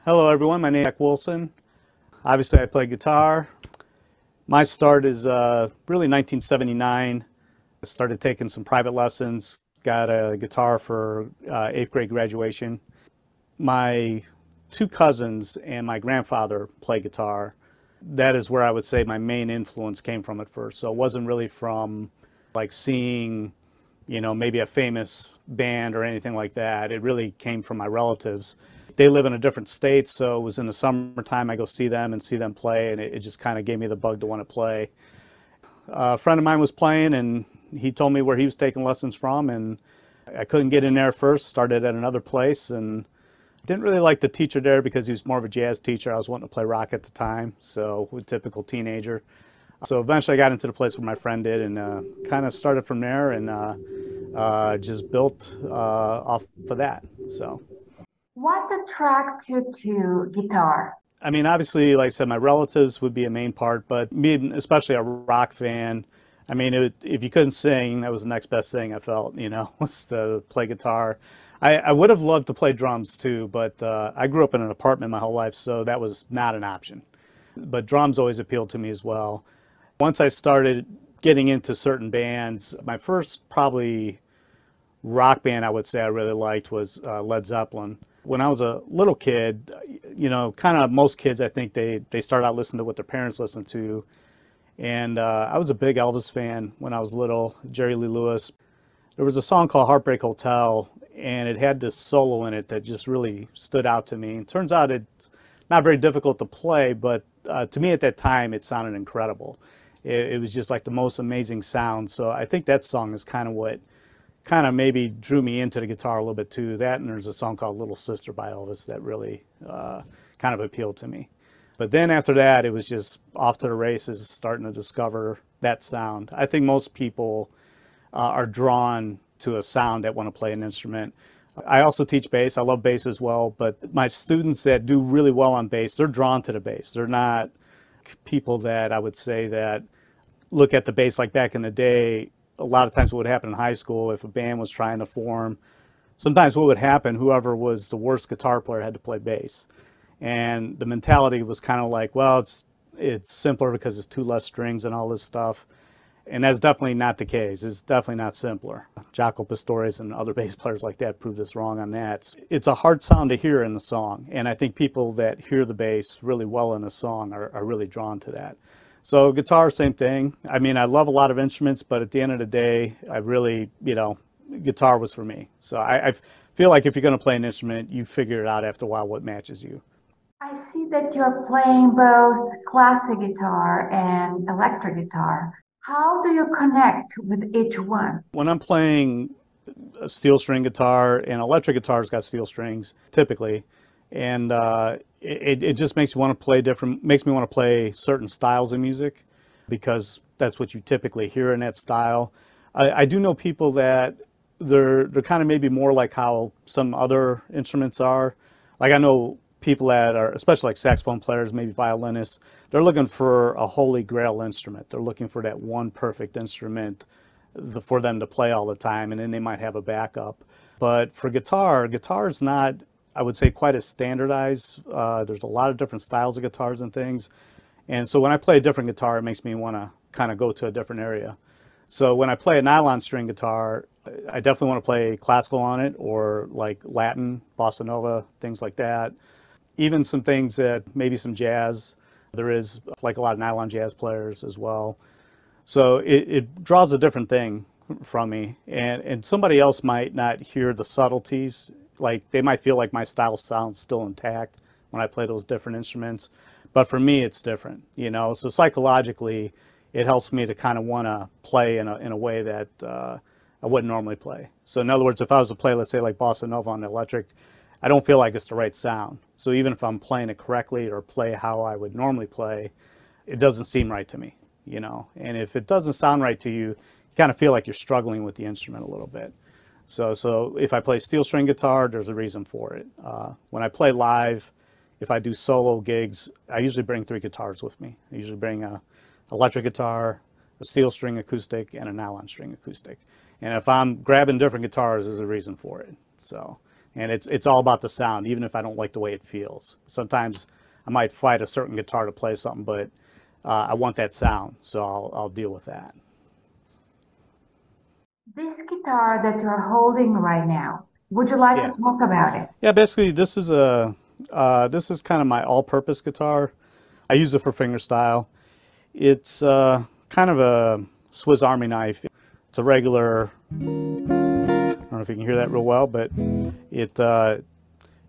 Hello everyone, my name is Jack Wilson. Obviously I play guitar. My start is really 1979. I started taking some private lessons, got a guitar for 8th grade graduation. My two cousins and my grandfather play guitar. That is where I would say my main influence came from at first. So it wasn't really from like seeing, maybe a famous band or anything like that. It really came from my relatives. They live in a different state, so it was in the summertime I go see them and see them play, and it just kind of gave me the bug to want to play. A friend of mine was playing, and he told me where he was taking lessons from, and I couldn't get in there first, started at another place, and didn't really like the teacher there because he was more of a jazz teacher. I was wanting to play rock at the time, so a typical teenager. So eventually I got into the place where my friend did, and kind of started from there, and just built off of that. So. What attracts you to guitar? I mean, obviously, like I said, my relatives would be a main part, but me, especially a rock fan, I mean, if you couldn't sing, that was the next best thing I felt, was to play guitar. I would have loved to play drums too, but I grew up in an apartment my whole life, so that was not an option. But drums always appealed to me as well. Once I started getting into certain bands, my first probably rock band I would say I really liked was Led Zeppelin. When I was a little kid, kind of most kids, I think they start out listening to what their parents listened to. And I was a big Elvis fan when I was little, Jerry Lee Lewis. There was a song called Heartbreak Hotel, and it had this solo in it that just really stood out to me. It turns out it's not very difficult to play, but to me at that time, it sounded incredible. It was just like the most amazing sound. So I think that song is kind of what maybe drew me into the guitar a little bit too. That, and there's a song called Little Sister by Elvis that really kind of appealed to me. But then after that, it was just off to the races, starting to discover that sound. I think most people are drawn to a sound that want to play an instrument. I also teach bass. I love bass as well, but my students that do really well on bass, they're drawn to the bass. They're not people that I would say that look at the bass like back in the day. A lot of times what would happen in high school, if a band was trying to form, sometimes what would happen, whoever was the worst guitar player had to play bass. And the mentality was kind of like, well, it's simpler because it's two less strings and all this stuff. And that's definitely not the case. It's definitely not simpler. Jaco Pastorius and other bass players like that proved us wrong on that. It's a hard sound to hear in the song. And I think people that hear the bass really well in a song are really drawn to that. So guitar, same thing. I mean, I love a lot of instruments, but at the end of the day, I really, guitar was for me. So I feel like if you're going to play an instrument, you figure it out after a while what matches you. I see that you're playing both classic guitar and electric guitar. How do you connect with each one? When I'm playing a steel string guitar, and electric guitar's got steel strings typically, and it just makes me want to play makes me want to play certain styles of music because that's what you typically hear in that style. I do know people that they're kind of maybe more like how some other instruments are. Like I know people that are, especially like saxophone players, maybe violinists, they're looking for a holy grail instrument. They're looking for that one perfect instrument for them to play all the time, and then they might have a backup. But for guitar is not, I would say, quite as standardized. There's a lot of different styles of guitars and things. And so when I play a different guitar, it makes me want to kind of go to a different area. So when I play a nylon string guitar, I definitely want to play classical on it, or like Latin, bossa nova, things like that. Even some things that maybe some jazz. There is like a lot of nylon jazz players as well. So it draws a different thing from me. And somebody else might not hear the subtleties. Like they might feel like my style sounds still intact when I play those different instruments, but for me it's different, So psychologically, it helps me to kind of want to play in a way that I wouldn't normally play. So in other words, if I was to play, let's say like bossa nova on the electric, I don't feel like it's the right sound. So even if I'm playing it correctly or play how I would normally play, it doesn't seem right to me, And if it doesn't sound right to you, you kind of feel like you're struggling with the instrument a little bit. So if I play steel string guitar, there's a reason for it. When I play live, if I do solo gigs, I usually bring 3 guitars with me. I usually bring a electric guitar, a steel string acoustic, and a nylon string acoustic. And if I'm grabbing different guitars, there's a reason for it. So And it's all about the sound, even if I don't like the way it feels. Sometimes I might fight a certain guitar to play something, but I want that sound, so I'll deal with that. This guitar that you're holding right now, would you like to Yeah. talk about it? Yeah, basically this is kind of my all-purpose guitar. I use it for fingerstyle. It's kind of a Swiss Army knife. It's a regular, I don't know if you can hear that real well, but it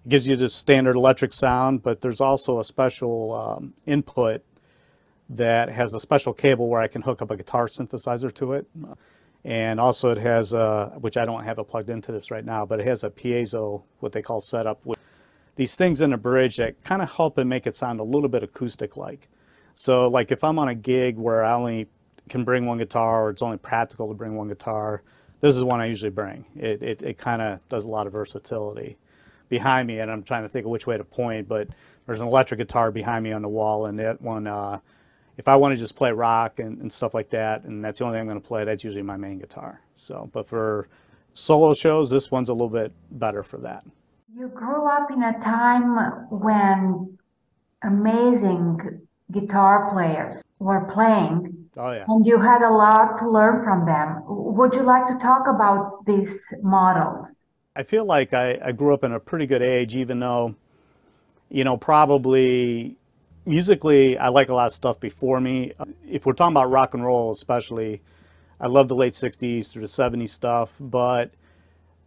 gives you the standard electric sound, but there's also a special input that has a special cable where I can hook up a guitar synthesizer to it. And also it has, which I don't have it plugged into this right now, but it has a piezo, what they call setup, with these things in the bridge that kind of help it make it sound a little bit acoustic-like. So like if I'm on a gig where I only can bring one guitar, or it's only practical to bring one guitar, this is one I usually bring. It kind of does a lot of versatility. Behind me, and I'm trying to think of which way to point, but there's an electric guitar behind me on the wall, and that one, if I want to just play rock and stuff like that, and that's the only thing I'm going to play, that's usually my main guitar. So, but for solo shows, this one's a little bit better for that. You grew up in a time when amazing guitar players were playing, Oh yeah. and you had a lot to learn from them. Would you like to talk about these models? I feel like I grew up in a pretty good age, even though, probably musically, I like a lot of stuff before me. If we're talking about rock and roll, especially, I love the late 60s through the 70s stuff, but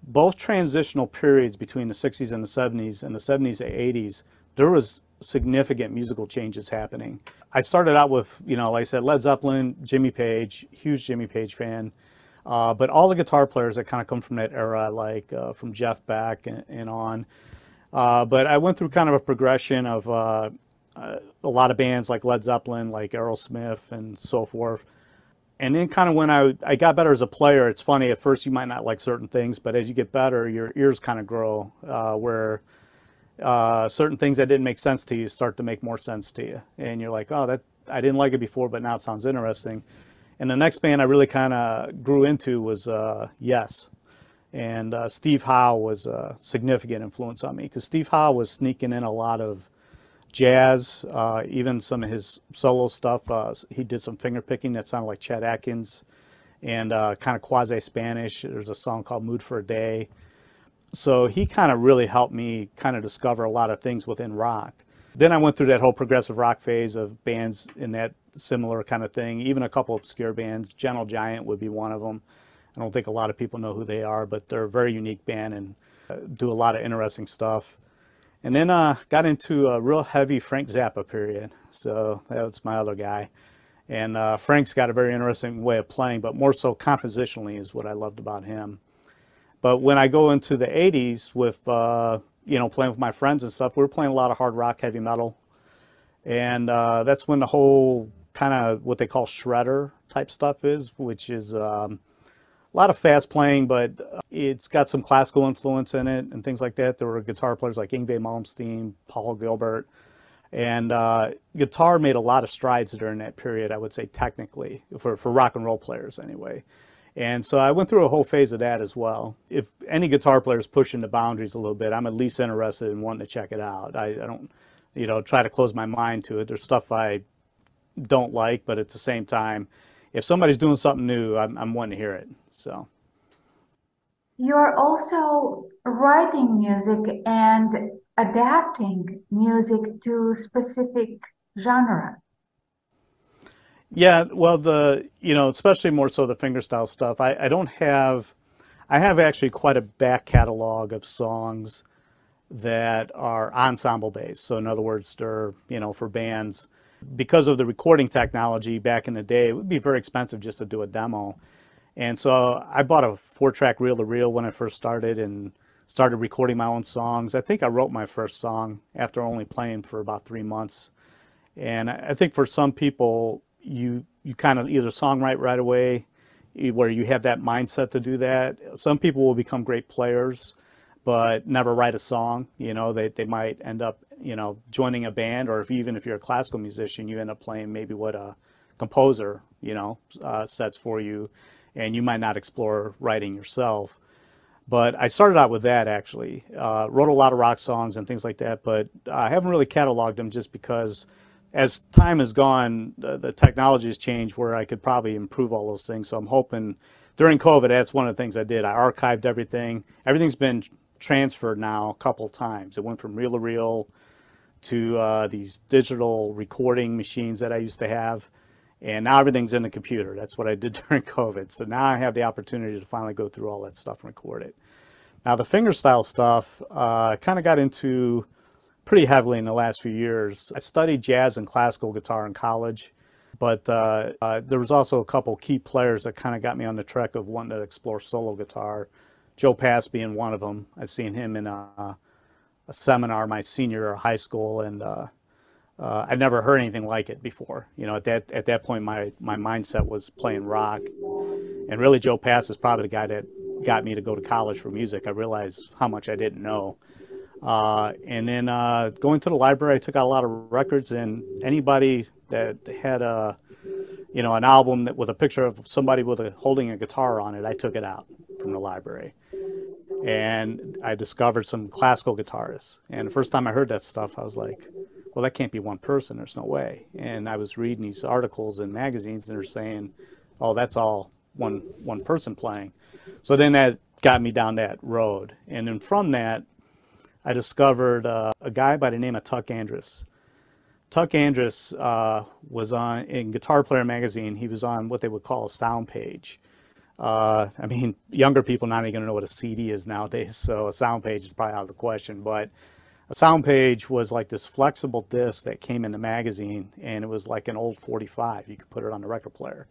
both transitional periods between the 60s and the 70s and the 70s and 80s, there was significant musical changes happening. I started out with, like I said, Led Zeppelin, Jimmy Page, huge Jimmy Page fan. But all the guitar players that kind of come from that era, like from Jeff Beck and on. But I went through kind of a progression of a lot of bands like Led Zeppelin, like Aerosmith and so forth. And then kind of when I got better as a player, it's funny, at first you might not like certain things, but as you get better, your ears kind of grow, where certain things that didn't make sense to you start to make more sense to you. And you're like, oh, that I didn't like it before, but now it sounds interesting. And the next band I really kind of grew into was Yes. And Steve Howe was a significant influence on me, because Steve Howe was sneaking in a lot of jazz, even some of his solo stuff. He did some finger picking that sounded like Chet Atkins, and kind of quasi-Spanish. There's a song called Mood for a Day. So he kind of really helped me kind of discover a lot of things within rock. Then I went through that whole progressive rock phase of bands in that similar kind of thing, even a couple obscure bands. Gentle Giant would be one of them. I don't think a lot of people know who they are, but they're a very unique band and do a lot of interesting stuff. And then got into a real heavy Frank Zappa period. So that was my other guy. And Frank's got a very interesting way of playing, but more so compositionally is what I loved about him. But when I go into the 80s with, playing with my friends and stuff, we were playing a lot of hard rock, heavy metal. And that's when the whole kind of what they call shredder type stuff is, which is a lot of fast playing, but it's got some classical influence in it and things like that. There were guitar players like Yngwie Malmsteen, Paul Gilbert, and guitar made a lot of strides during that period, I would say, technically, for rock and roll players anyway. And so I went through a whole phase of that as well. If any guitar player is pushing the boundaries a little bit, I'm at least interested in wanting to check it out. I don't, try to close my mind to it. There's stuff I don't like, but at the same time, if somebody's doing something new, I'm wanting to hear it. So You're also writing music and adapting music to specific genre. yeah, well, especially more so the fingerstyle stuff. I have actually quite a back catalog of songs that are ensemble based. So in other words, they're, for bands. Because of the recording technology back in the day, it would be very expensive just to do a demo. And so I bought a 4-track reel-to-reel when I first started and started recording my own songs. I think I wrote my first song after only playing for about 3 months. And I think for some people, you kind of either songwrite right away, where you have that mindset to do that. Some people will become great players, but never write a song. They might end up, joining a band, or even if you're a classical musician, you end up playing maybe what a composer, sets for you, and you might not explore writing yourself. But I started out with that actually. Wrote a lot of rock songs and things like that, but I haven't really cataloged them just because as time has gone, the technology has changed where I could probably improve all those things. So I'm hoping during COVID, that's one of the things I did. I archived everything. Everything's been transferred now a couple times. It went from reel to reel to these digital recording machines that I used to have. And now everything's in the computer. That's what I did during COVID. So now I have the opportunity to finally go through all that stuff and record it. Now the fingerstyle stuff, I kind of got into pretty heavily in the last few years. I studied jazz and classical guitar in college, but there was also a couple key players that kind of got me on the trek of wanting to explore solo guitar. Joe Pass being one of them. I'd seen him in a seminar my senior year of high school, and I'd never heard anything like it before. You know, at that point, my mindset was playing rock, and really Joe Pass is probably the guy that got me to go to college for music. I realized how much I didn't know. And then going to the library, I took out a lot of records, and anybody that had an album that with a picture of somebody holding a guitar on it, I took it out from the library. And I discovered some classical guitarists. And the first time I heard that stuff, I was like, well, that can't be one person. There's no way. And I was reading these articles in magazines, and they're saying, oh, that's all one person playing. So then that got me down that road. And then from that, I discovered a guy by the name of Tuck Andrus. Tuck Andrus was in Guitar Player magazine. He was on what they would call a sound page. I mean, younger people not even going to know what a CD is nowadays, so a sound page is probably out of the question. But a sound page was like this flexible disc that came in the magazine, and it was like an old 45. You could put it on the record player.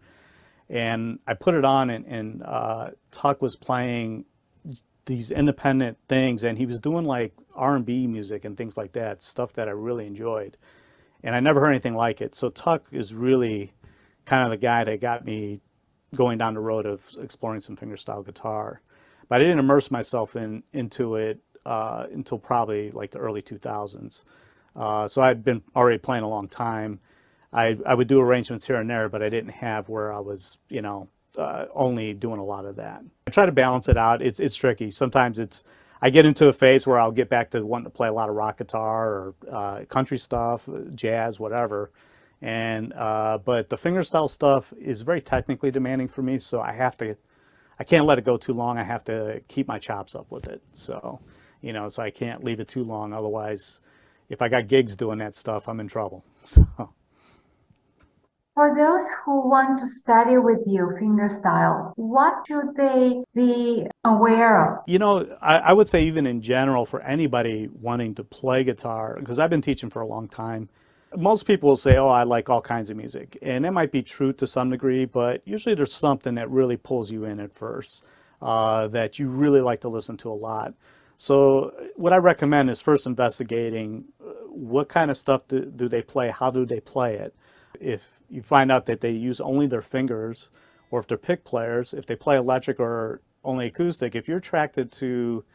And I put it on, and Tuck was playing these independent things, and he was doing like R&B music and things like that, stuff that I really enjoyed. And I never heard anything like it. So Tuck is really kind of the guy that got me going down the road of exploring some fingerstyle guitar. But I didn't immerse myself into it until probably like the early 2000s. So I'd been already playing a long time. I would do arrangements here and there, but I didn't have where I was, only doing a lot of that. I try to balance it out. It's tricky. Sometimes I get into a phase where I'll get back to wanting to play a lot of rock guitar or country stuff, jazz, whatever. But the fingerstyle stuff is very technically demanding for me, so I can't let it go too long. I have to keep my chops up with it. So, so I can't leave it too long. Otherwise, if I got gigs doing that stuff, I'm in trouble. So. For those who want to study with you fingerstyle, what should they be aware of? I would say even in general for anybody wanting to play guitar, because I've been teaching for a long time, most people will say, oh, I like all kinds of music. And that might be true to some degree, but usually there's something that really pulls you in at first that you really like to listen to a lot. So what I recommend is first investigating what kind of stuff do they play, how do they play it. If you find out that they use only their fingers, or if they're pick players, if they play electric or only acoustic, if you're attracted to,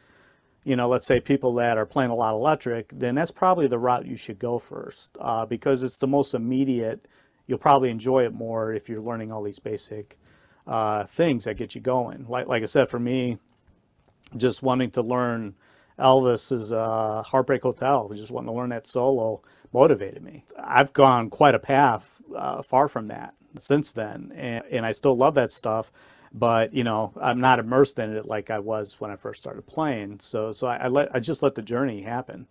let's say people that are playing a lot of electric, then that's probably the route you should go first because it's the most immediate. You'll probably enjoy it more if you're learning all these basic things that get you going. Like I said, for me, just wanting to learn Elvis's Heartbreak Hotel, just wanting to learn that solo motivated me. I've gone quite a path far from that since then, and I still love that stuff, but I'm not immersed in it like I was when I first started playing. So I just let the journey happen.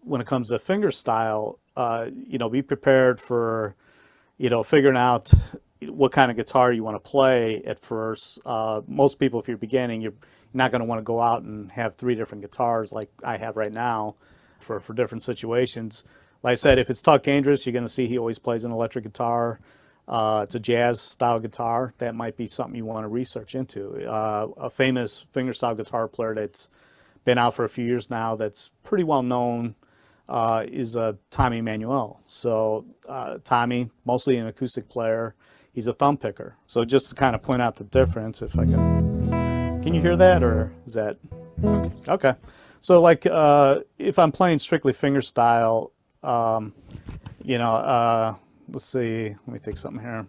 When it comes to fingerstyle, be prepared for figuring out what kind of guitar you want to play at first. Most people, if you're beginning, you're not going to want to go out and have 3 different guitars like I have right now for different situations. Like I said, if it's Tuck Andrus, you're going to see he always plays an electric guitar. It's a jazz style guitar. That might be something you want to research into. A famous fingerstyle guitar player that's been out for a few years now that's pretty well known is Tommy Emmanuel. So Tommy, mostly an acoustic player, he's a thumb picker. So just to kind of point out the difference, if I can you hear that, or is that okay? So like if I'm playing strictly fingerstyle, let's see, let me think something here.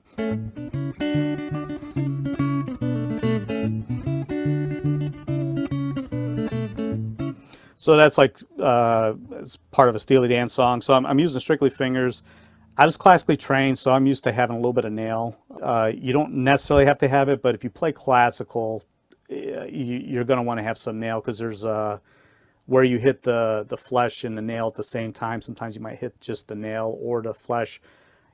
So that's like it's part of a Steely Dan song. So I'm using strictly fingers. I was classically trained, so I'm used to having a little bit of nail. You don't necessarily have to have it, but if you play classical, you're going to want to have some nail because there's where you hit the flesh and the nail at the same time. Sometimes you might hit just the nail or the flesh.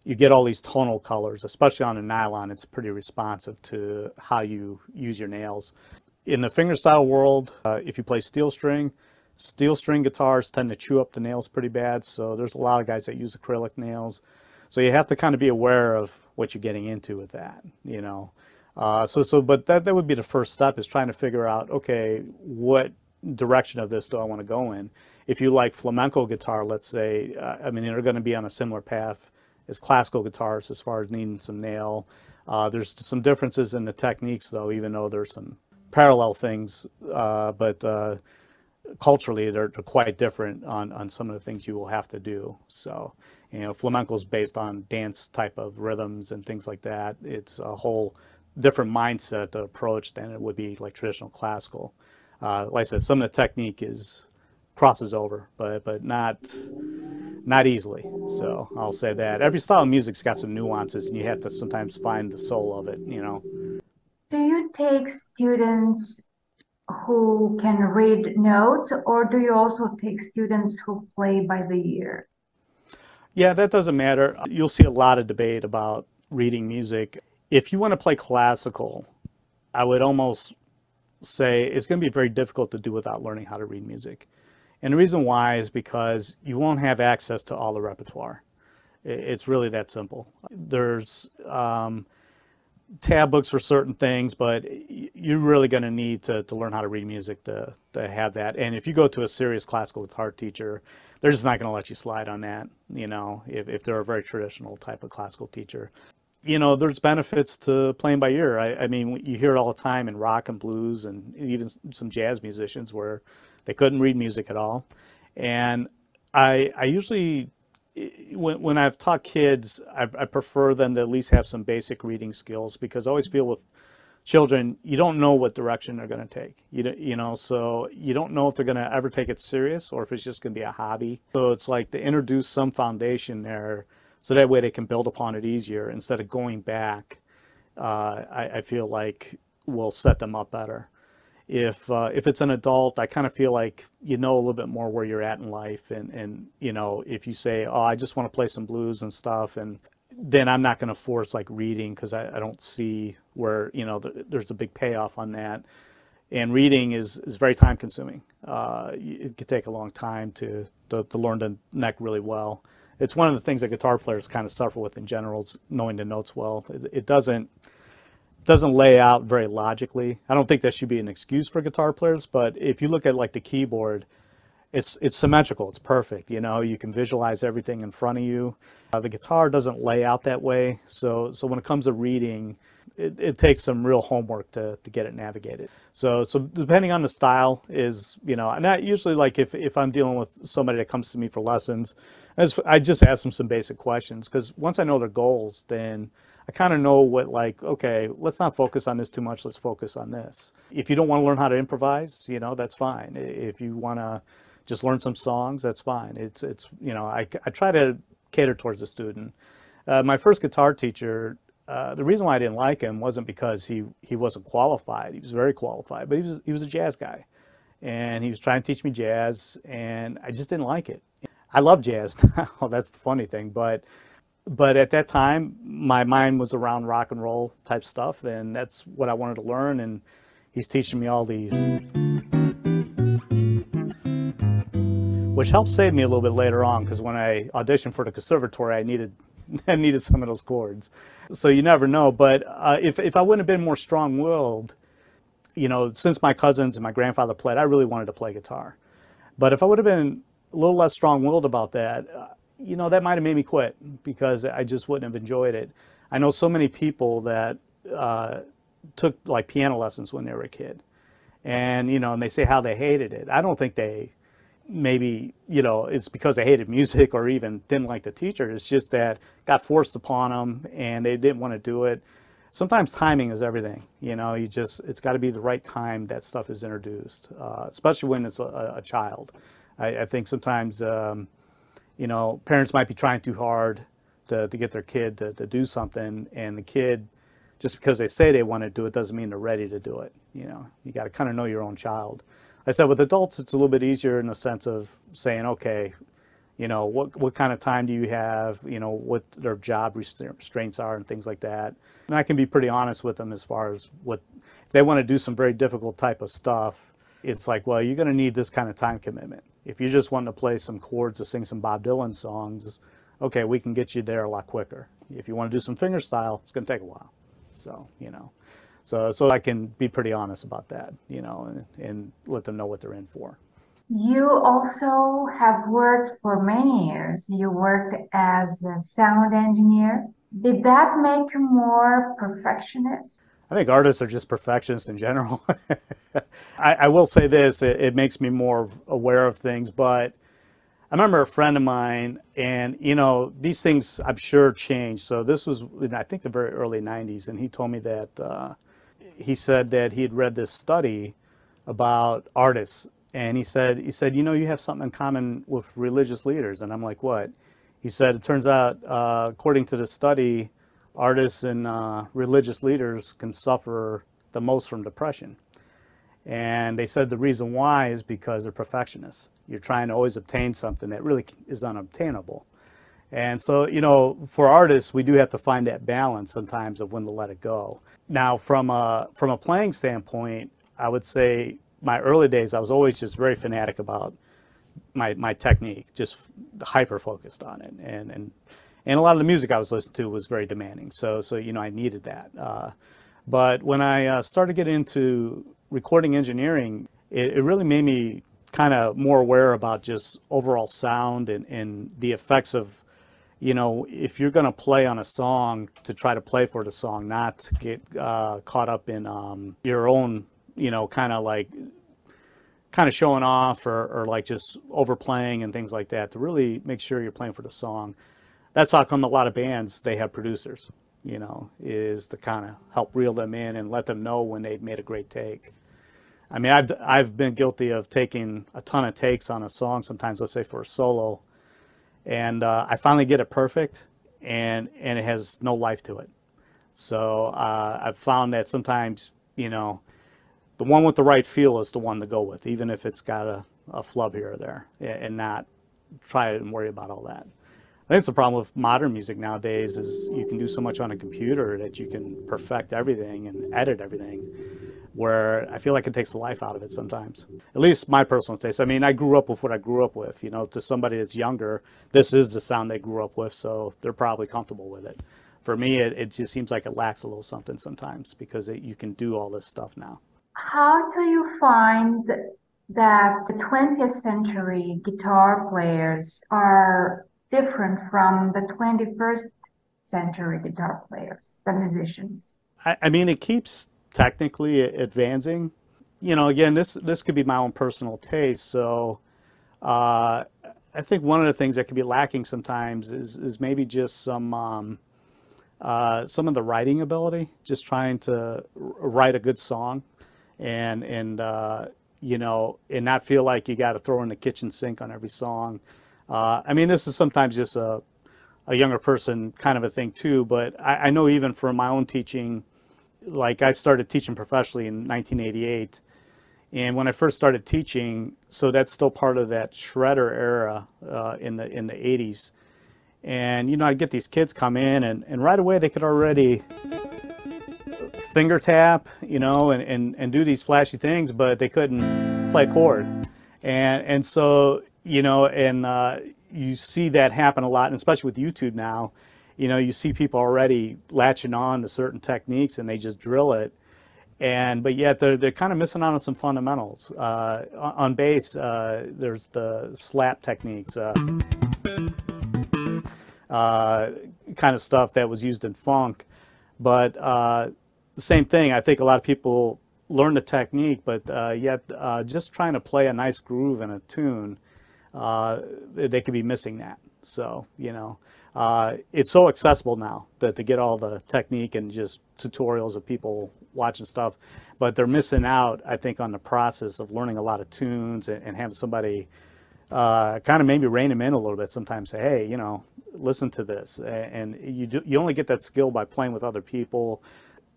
You get all these tonal colors, especially on a nylon. It's pretty responsive to how you use your nails. In the fingerstyle world, if you play steel string guitars tend to chew up the nails pretty bad. So there's a lot of guys that use acrylic nails. So you have to kind of be aware of what you're getting into with that, you know. But that would be the first step, is trying to figure out, okay, what direction of this do I want to go in? If you like flamenco guitar, let's say, I mean, they're going to be on a similar path as classical guitars as far as needing some nail. There's some differences in the techniques, though, even though there's some parallel things, but culturally they're quite different on some of the things you will have to do. So, you know, flamenco is based on dance type of rhythms and things like that. It's a whole different mindset to approach than it would be like traditional classical. Like I said, some of the technique crosses over, but not easily. So I'll say that every style of music's got some nuances, and you have to sometimes find the soul of it, you know. Do you take students who can read notes, or do you also take students who play by the ear? Yeah, that doesn't matter. You'll see a lot of debate about reading music. If you want to play classical, I would almost say it's going to be very difficult to do without learning how to read music. And the reason why is because you won't have access to all the repertoire. It's really that simple. There's tab books for certain things, but you're really going to need to learn how to read music to have that. And if you go to a serious classical guitar teacher, they're just not going to let you slide on that, you know, if they're a very traditional type of classical teacher. You know, there's benefits to playing by ear. I mean, you hear it all the time in rock and blues and even some jazz musicians where they couldn't read music at all. And I usually, when I've taught kids, I prefer them to at least have some basic reading skills, because I always feel with children, you don't know what direction they're going to take. You know, so you don't know if they're going to ever take it serious or if it's just going to be a hobby. So it's like to introduce some foundation there, so that way they can build upon it easier instead of going back. I feel like will set them up better. If it's an adult, I kind of feel like you know a little bit more where you're at in life, and you know, if you say, oh, I just want to play some blues and stuff, and then I'm not going to force like reading, because I don't see where, you know, there's a big payoff on that. And reading is very time consuming. It could take a long time to learn the neck really well. It's one of the things that guitar players kind of suffer with in general, is knowing the notes well. It doesn't lay out very logically. I don't think that should be an excuse for guitar players, but if you look at like the keyboard, it's symmetrical, it's perfect. You know, you can visualize everything in front of you. The guitar doesn't lay out that way, so when it comes to reading, it takes some real homework to get it navigated. So depending on the style is, you know, and I usually, like if I'm dealing with somebody that comes to me for lessons, I just ask them some basic questions, because once I know their goals, then I kind of know what, like, okay, let's not focus on this too much, let's focus on this. If you don't want to learn how to improvise, you know, that's fine. If you want to just learn some songs, that's fine. It's you know, I try to cater towards the student. My first guitar teacher, the reason why I didn't like him wasn't because he wasn't qualified. He was very qualified, but he was a jazz guy, and he was trying to teach me jazz, and I just didn't like it. I love jazz now. That's the funny thing, but at that time, my mind was around rock and roll type stuff, and that's what I wanted to learn. And he's teaching me all these, which helped save me a little bit later on, because when I auditioned for the conservatory, I needed some of those chords. So you never know. But if I wouldn't have been more strong-willed, you know, since my cousins and my grandfather played, I really wanted to play guitar. But if I would have been a little less strong-willed about that, you know, that might have made me quit, because I just wouldn't have enjoyed it. I know so many people that took like piano lessons when they were a kid, and you know, and they say how they hated it. I don't think maybe, you know, it's because they hated music or even didn't like the teacher. It's just that got forced upon them and they didn't want to do it. sometimes timing is everything. You know, it's got to be the right time that stuff is introduced, especially when it's a child. I think sometimes, you know, parents might be trying too hard to get their kid to do something, and the kid, just because they say they want to do it doesn't mean they're ready to do it. You know, you got to kind of know your own child. I said with adults, it's a little bit easier in the sense of saying, okay, you know, what kind of time do you have, you know, what their job restraints are and things like that. And I can be pretty honest with them as far as if they want to do some very difficult type of stuff, it's like, well, you're going to need this kind of time commitment. If you just want to play some chords to sing some Bob Dylan songs, okay, we can get you there a lot quicker. If you want to do some fingerstyle, it's going to take a while. So, you know, so I can be pretty honest about that, you know, and let them know what they're in for. You also have worked for many years. You worked as a sound engineer. Did that make you more perfectionist? I think artists are just perfectionists in general. I will say this, it makes me more aware of things, but I remember a friend of mine, and you know, these things I'm sure changed. So this was in, I think, the very early 90s, and he told me that he said that he had read this study about artists, and he said, you know, you have something in common with religious leaders. And I'm like, what? He said, it turns out, according to the study, artists and religious leaders can suffer the most from depression. And they said the reason why is because they're perfectionists. You're trying to always obtain something that really is unobtainable. And so, you know, for artists, we do have to find that balance sometimes of when to let it go. Now, from a playing standpoint, I would say my early days, I was always just very fanatic about my technique, just hyper focused on it. And a lot of the music I was listening to was very demanding. So you know, I needed that. But when I started getting into recording engineering, it really made me kind of more aware about just overall sound and the effects of, you know, if you're going to play on a song, to try to play for the song, not to get caught up in your own, you know, kind of showing off or like just overplaying and things like that, to really make sure you're playing for the song. That's how come a lot of bands, they have producers, you know, is to kind of help reel them in and let them know when they've made a great take. I mean, I've been guilty of taking a ton of takes on a song, sometimes, let's say for a solo, and I finally get it perfect, and it has no life to it. So I've found that sometimes, you know, the one with the right feel is the one to go with, even if it's got a flub here or there, and not try and worry about all that. I think it's the problem with modern music nowadays is you can do so much on a computer that you can perfect everything and edit everything, where I feel like it takes the life out of it sometimes. At least my personal taste. I mean, I grew up with what I grew up with. You know, to somebody that's younger, this is the sound they grew up with, so they're probably comfortable with it. For me, it just seems like it lacks a little something sometimes, because you can do all this stuff now. How do you find that the 20th century guitar players are different from the 21st century guitar players, the musicians? I mean, it keeps technically advancing. You know, again, this could be my own personal taste. So I think one of the things that could be lacking sometimes is maybe just some of the writing ability, just trying to write a good song, and you know, and not feel like you got to throw in the kitchen sink on every song. I mean, this is sometimes just a younger person kind of a thing too, but I know even from my own teaching, like I started teaching professionally in 1988, and when I first started teaching, so that's still part of that shredder era in the 80s. And you know, I'd get these kids come in, and right away they could already finger tap, you know, and do these flashy things, but they couldn't play a chord. And so, you know, and you see that happen a lot, and especially with YouTube now, you know, you see people already latching on to certain techniques and they just drill it. But yet they're kind of missing out on some fundamentals. On bass, there's the slap techniques, kind of stuff that was used in funk. But the same thing, I think a lot of people learn the technique, but yet just trying to play a nice groove and a tune, they could be missing that. So, you know, It's so accessible now that to get all the technique and just tutorials of people watching stuff, but they're missing out, I think, on the process of learning a lot of tunes and having somebody kind of maybe rein them in a little bit sometimes, say, hey, you know, listen to this. And you only get that skill by playing with other people.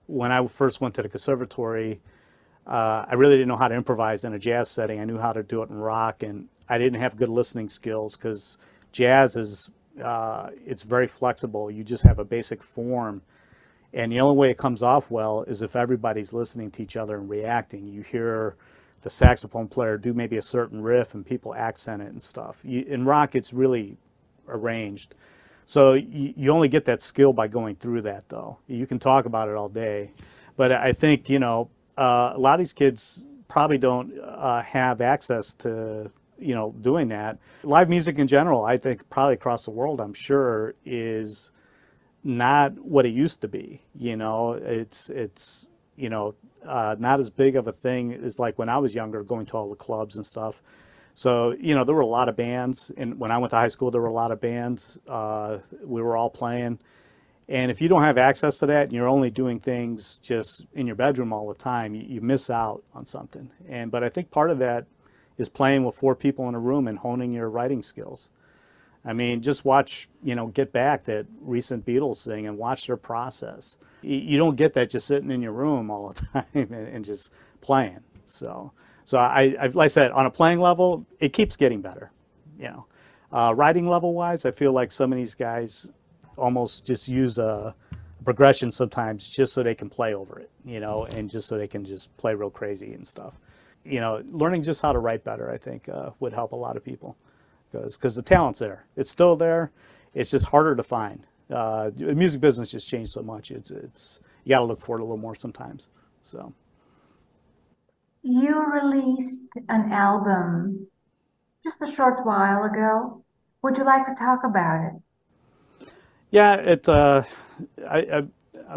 When I first went to the conservatory, I really didn't know how to improvise in a jazz setting. I knew how to do it in rock, and I didn't have good listening skills because jazz is it's very flexible. You just have a basic form, and the only way it comes off well is if everybody's listening to each other and reacting. You hear the saxophone player do maybe a certain riff, and people accent it and stuff. In rock, it's really arranged. So you only get that skill by going through that, though. You can talk about it all day, but I think, you know, a lot of these kids probably don't have access to, you know, doing that. Live music in general, I think probably across the world, I'm sure, is not what it used to be. You know, it's you know, not as big of a thing as like when I was younger, going to all the clubs and stuff. So, you know, there were a lot of bands, and when I went to high school, there were a lot of bands. We were all playing. And if you don't have access to that and you're only doing things just in your bedroom all the time, you miss out on something. But I think part of that is playing with 4 people in a room and honing your writing skills. I mean, just watch, you know, Get Back, that recent Beatles thing, and watch their process. You don't get that just sitting in your room all the time and just playing. So like I said, on a playing level, it keeps getting better. You know, writing level wise, I feel like some of these guys almost just use a progression sometimes just so they can play over it, you know, and just so they can just play real crazy and stuff. You know, learning just how to write better, I think, would help a lot of people, because the talent's there. It's still there. It's just harder to find. The music business just changed so much. It's you got to look for it a little more sometimes. So. You released an album just a short while ago. Would you like to talk about it? Yeah, I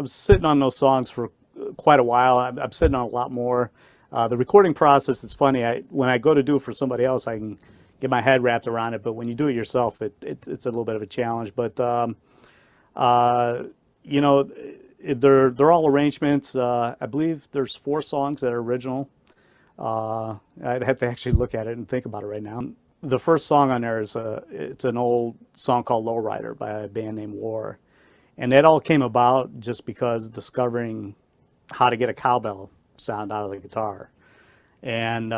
was sitting on those songs for quite a while. I'm sitting on a lot more. The recording process, it's funny. When I go to do it for somebody else, I can get my head wrapped around it. But when you do it yourself, it's a little bit of a challenge. But you know, they're all arrangements. I believe there's 4 songs that are original. I'd have to actually look at it and think about it right now. The first song on there is it's an old song called Lowrider by a band named War. And that all came about just because discovering how to get a cowbell sound out of the guitar. And,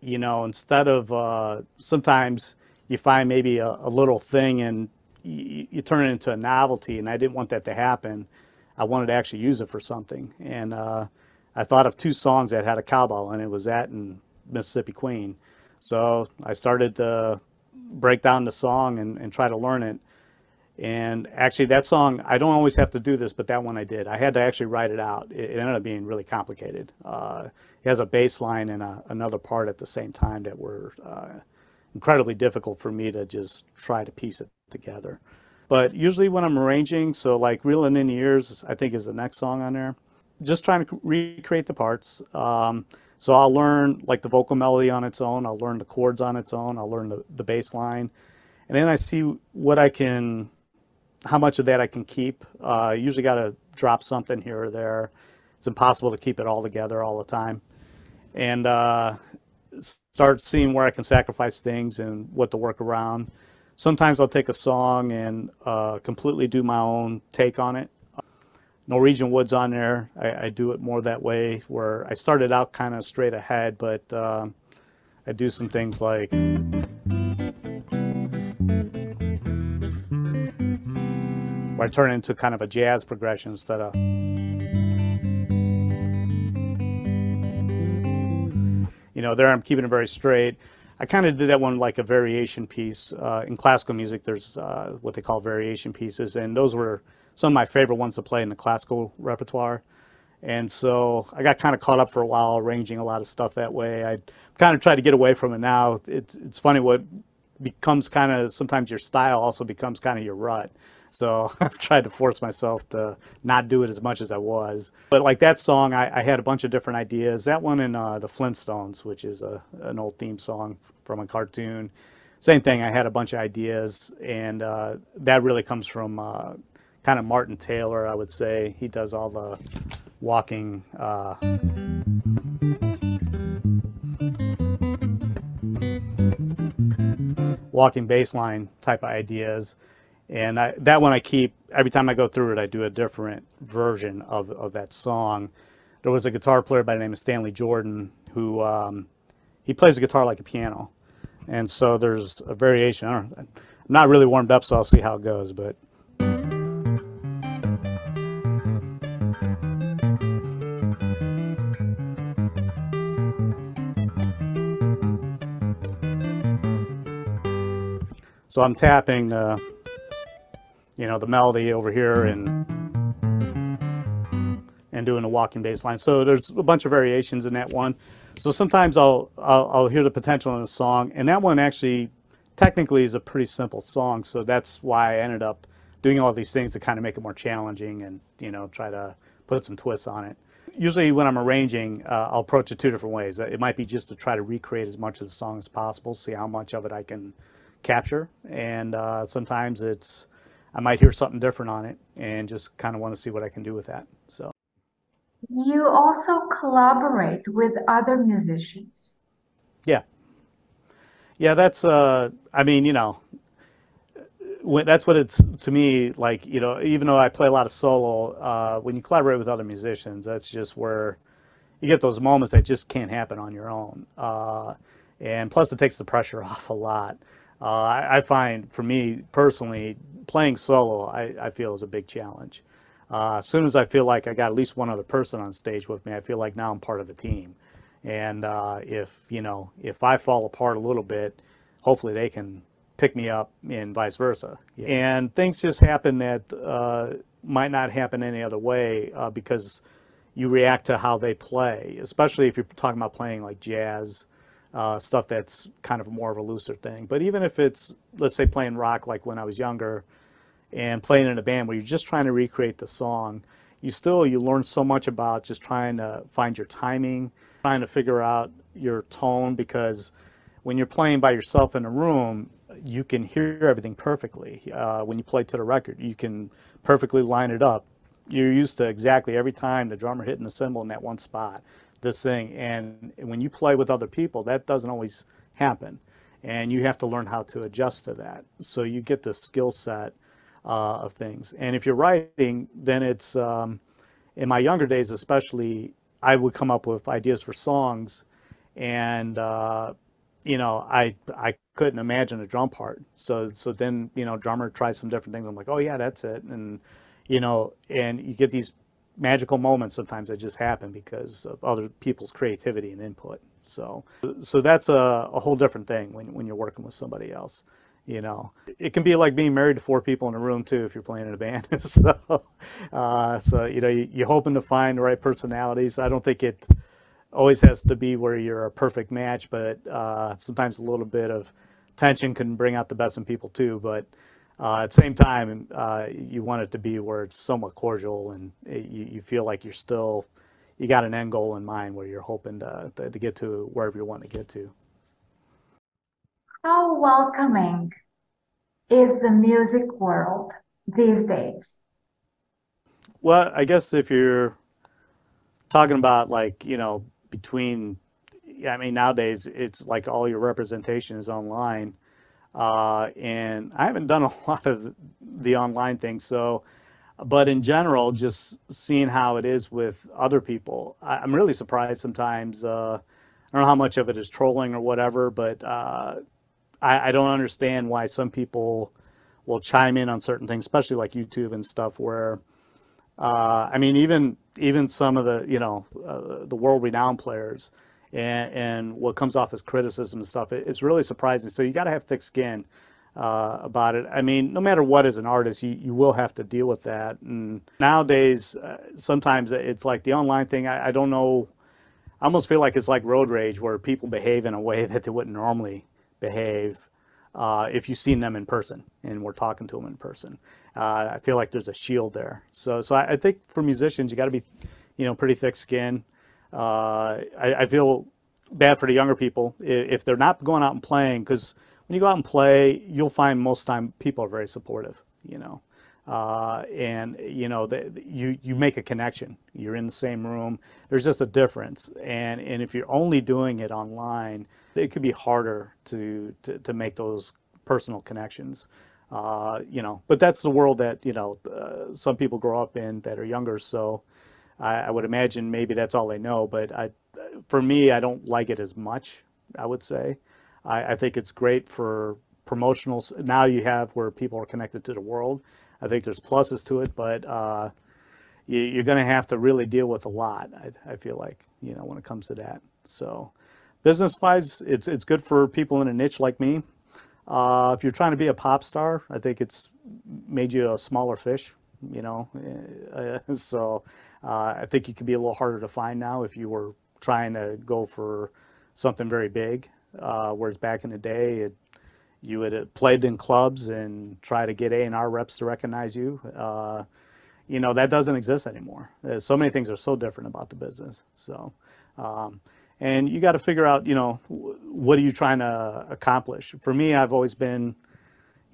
you know, instead of sometimes you find maybe a little thing and you turn it into a novelty, and I didn't want that to happen. I wanted to actually use it for something. And I thought of 2 songs that had a cowbell, and it was that and Mississippi Queen. So I started to break down the song and try to learn it. And actually that song, I don't always have to do this, but that one I did. I had to actually write it out. It ended up being really complicated. It has a bass line and another part at the same time that were incredibly difficult for me to just try to piece it together. But usually when I'm arranging, so like Reeling in the Years, I think is the next song on there, just trying to recreate the parts. So I'll learn like the vocal melody on its own. I'll learn the chords on its own. I'll learn the bass line. And then I see what I can, how much of that I can keep. Usually got to drop something here or there. It's impossible to keep it all together all the time. And start seeing where I can sacrifice things and what to work around. Sometimes I'll take a song and completely do my own take on it. Norwegian Wood's on there. I do it more that way, where I started out kind of straight ahead, but I do some things like where I turn it into kind of a jazz progression instead of, you know, there I'm keeping it very straight. I kind of did that one like a variation piece. In classical music, there's what they call variation pieces, and those were some of my favorite ones to play in the classical repertoire. And so I got kind of caught up for a while arranging a lot of stuff that way. I kind of tried to get away from it now. It's funny what becomes kind of, sometimes your style also becomes kind of your rut. So I've tried to force myself to not do it as much as I was. But like that song, I had a bunch of different ideas. That one in the Flintstones, which is an old theme song from a cartoon. same thing. I had a bunch of ideas, and that really comes from kind of Martin Taylor, I would say. He does all the walking walking bass line type of ideas. And that one I keep, every time I go through it, I do a different version of that song. There was a guitar player by the name of Stanley Jordan who, he plays the guitar like a piano. And so there's a variation. I'm not really warmed up, so I'll see how it goes, but. So I'm tapping, the melody over here and doing a walking bass line. So there's a bunch of variations in that one. So sometimes I'll hear the potential in the song, and that one actually technically is a pretty simple song. So that's why I ended up doing all these things to kind of make it more challenging and try to put some twists on it. Usually when I'm arranging, I'll approach it two different ways. It might be just to try to recreate as much of the song as possible, see how much of it I can capture, and sometimes I might hear something different on it and just kind of want to see what I can do with that. So You also collaborate with other musicians. yeah, that's that's what it's to me like. Even though I play a lot of solo, when you collaborate with other musicians, that's just where you get those moments that just can't happen on your own, and plus it takes the pressure off a lot. I find, for me personally, playing solo, I feel is a big challenge. As soon as I feel like I got at least one other person on stage with me, I feel like now I'm part of a team. And if I fall apart a little bit, hopefully they can pick me up and vice versa. And things just happen that might not happen any other way because you react to how they play, especially if you're talking about playing like jazz. Stuff that's kind of more of a looser thing. But even if it's, let's say, playing rock like when I was younger and playing in a band where you're just trying to recreate the song, you learn so much about just trying to find your timing, trying to figure out your tone, because when you're playing by yourself in a room, you can hear everything perfectly. When you play to the record, you can perfectly line it up. You're used to exactly every time the drummer hitting the cymbal in that one spot. This thing, and when you play with other people, that doesn't always happen, and you have to learn how to adjust to that. So you get the skill set of things. And if you're writing, then it's in my younger days especially, I would come up with ideas for songs, and I couldn't imagine a drum part. So then drummer tries some different things. I'm like, oh yeah, that's it. And and you get these magical moments sometimes that just happen because of other people's creativity and input. So that's a whole different thing when you're working with somebody else. It can be like being married to 4 people in a room too if you're playing in a band. You're hoping to find the right personalities. I don't think it always has to be where you're a perfect match, but sometimes a little bit of tension can bring out the best in people too. But at the same time, you want it to be where it's somewhat cordial and you feel like you got an end goal in mind where you're hoping to get to wherever you want to get to. How welcoming is the music world these days? Well, I guess if you're talking about nowadays it's like all your representation is online. And I haven't done a lot of the online thing, but in general, just seeing how it is with other people, I'm really surprised sometimes. I don't know how much of it is trolling or whatever, but I don't understand why some people will chime in on certain things, especially like YouTube and stuff, where even some of the world-renowned players. And what comes off as criticism and stuff, it's really surprising. So you got to have thick skin about it. No matter what, as an artist, you will have to deal with that. And nowadays, sometimes it's like the online thing. I don't know. I almost feel like it's like road rage, where people behave in a way that they wouldn't normally behave if you've seen them in person and we're talking to them in person. I feel like there's a shield there. So I think for musicians, you got to be, pretty thick skin. I feel bad for the younger people if they're not going out and playing, because when you go out and play, you'll find most time people are very supportive, and you make a connection. You're in the same room. There's just a difference, and if you're only doing it online, it could be harder to make those personal connections. But that's the world that some people grow up in that are younger. So I would imagine maybe that's all they know. But for me, I don't like it as much, I would say. I think it's great for promotional. Now you have where people are connected to the world. I think there's pluses to it, but you're going to have to really deal with a lot. I feel like, when it comes to that. So business-wise, it's good for people in a niche like me. If you're trying to be a pop star, I think it's made you a smaller fish, So I think you could be a little harder to find now if you were trying to go for something very big. Whereas back in the day, you would have played in clubs and try to get A&R reps to recognize you. That doesn't exist anymore. So many things are so different about the business. So, and you got to figure out, what are you trying to accomplish? For me, I've always been,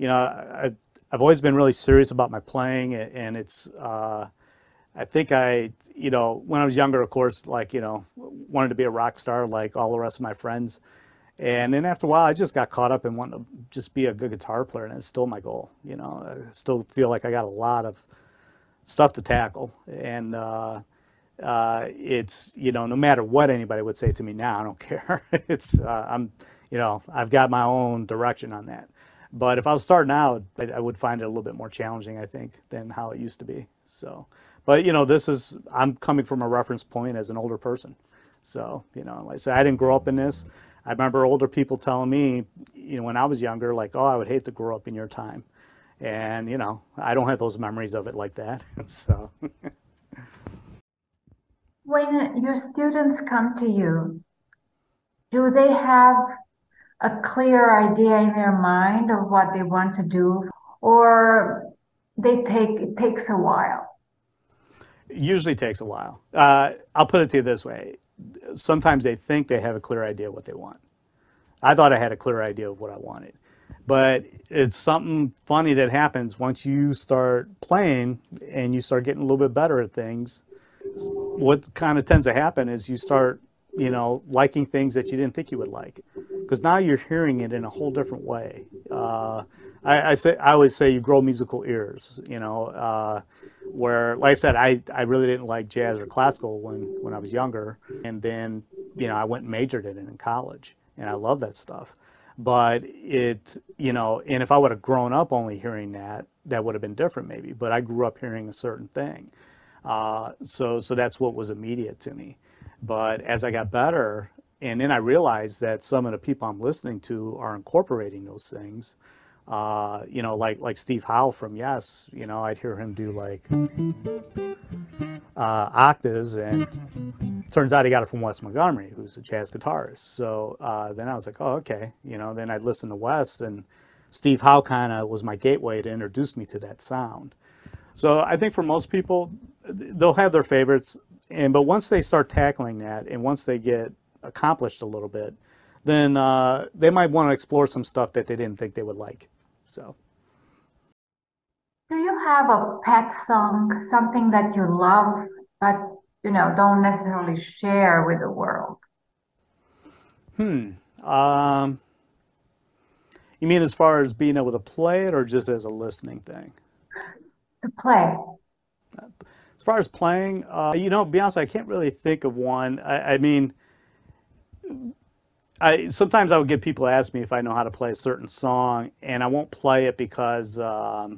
I've always been really serious about my playing, and it's, I think when I was younger, of course, wanted to be a rock star like all the rest of my friends. And then after a while, I just got caught up in wanting to just be a good guitar player, and it's still my goal. I still feel like I got a lot of stuff to tackle, and it's no matter what anybody would say to me now, I don't care. It's I've got my own direction on that. But if I was starting out, I would find it a little bit more challenging, I think, than how it used to be. So, but I'm coming from a reference point as an older person. So, like I said, I didn't grow up in this. I remember older people telling me, when I was younger, like, oh, I would hate to grow up in your time. And, I don't have those memories of it like that. So. When your students come to you, do they have a clear idea in their mind of what they want to do, or it takes a while? It usually takes a while. I'll put it to you this way. Sometimes they think they have a clear idea of what they want. I thought I had a clear idea of what I wanted. But it's something funny that happens once you start playing and you start getting a little bit better at things. What kind of tends to happen is you start, liking things that you didn't think you would like, because now you're hearing it in a whole different way. I always say you grow musical ears, where, like I said, I really didn't like jazz or classical when I was younger, and then I went and majored in it in college, and I love that stuff. But and if I would have grown up only hearing that, that would have been different maybe. But I grew up hearing a certain thing. So that's what was immediate to me. But as I got better, and then I realized that some of the people I'm listening to are incorporating those things. Like Steve Howe from Yes, I'd hear him do like octaves, and turns out he got it from Wes Montgomery, who's a jazz guitarist. So then I was like, oh, okay. Then I'd listen to Wes, and Steve Howe kind of was my gateway to introduce me to that sound. So I think for most people, they'll have their favorites, but once they start tackling that, and once they get accomplished a little bit, then they might want to explore some stuff that they didn't think they would like. So. Do you have a pet song, something that you love, but don't necessarily share with the world? You mean as far as being able to play it, or just as a listening thing? To play. As far as playing, to be honest, I can't really think of one. I mean, sometimes I would get people ask me if I know how to play a certain song, and I won't play it because I